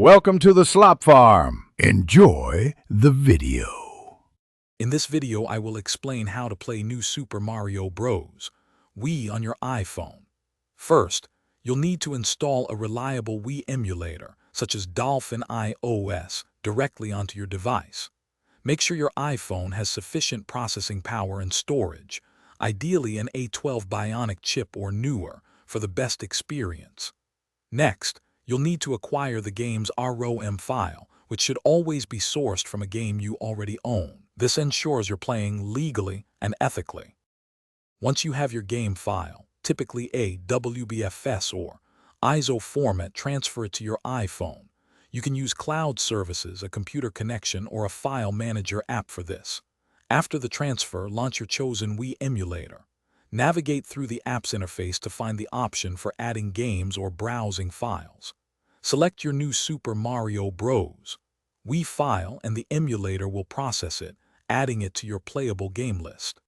Welcome to the Slop Farm. Enjoy the video. In this video, I will explain how to play new Super Mario Bros. Wii on your iPhone. First, you'll need to install a reliable Wii emulator, such as Dolphin iOS, directly onto your device. Make sure your iPhone has sufficient processing power and storage, ideally an A12 Bionic chip or newer, for the best experience. Next, you'll need to acquire the game's ROM file, which should always be sourced from a game you already own. This ensures you're playing legally and ethically. Once you have your game file, typically a WBFS or ISO format, transfer it to your iPhone. You can use cloud services, a computer connection, or a file manager app for this. After the transfer, launch your chosen Wii emulator. Navigate through the app's interface to find the option for adding games or browsing files. Select your new Super Mario Bros. Wii file and the emulator will process it, adding it to your playable game list.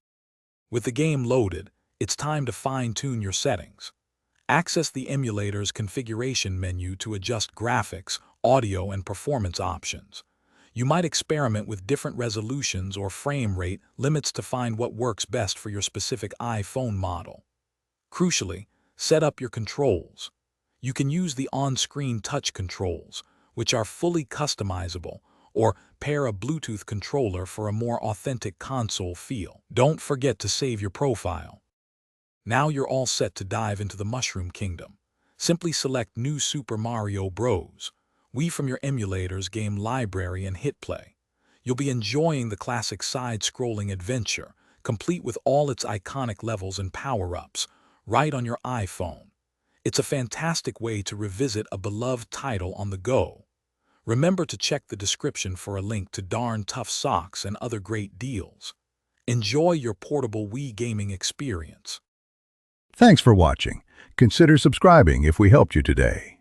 With the game loaded, it's time to fine-tune your settings. Access the emulator's configuration menu to adjust graphics, audio, and performance options. You might experiment with different resolutions or frame rate limits to find what works best for your specific iPhone model. Crucially, set up your controls. You can use the on-screen touch controls, which are fully customizable, or pair a Bluetooth controller for a more authentic console feel. Don't forget to save your profile. Now you're all set to dive into the Mushroom Kingdom. Simply select New Super Mario Bros. Wii from your emulator's game library and hit play. You'll be enjoying the classic side-scrolling adventure, complete with all its iconic levels and power-ups, right on your iPhone. It's a fantastic way to revisit a beloved title on the go. Remember to check the description for a link to Darn Tough socks and other great deals. Enjoy your portable Wii gaming experience. Thanks for watching. Consider subscribing if we helped you today.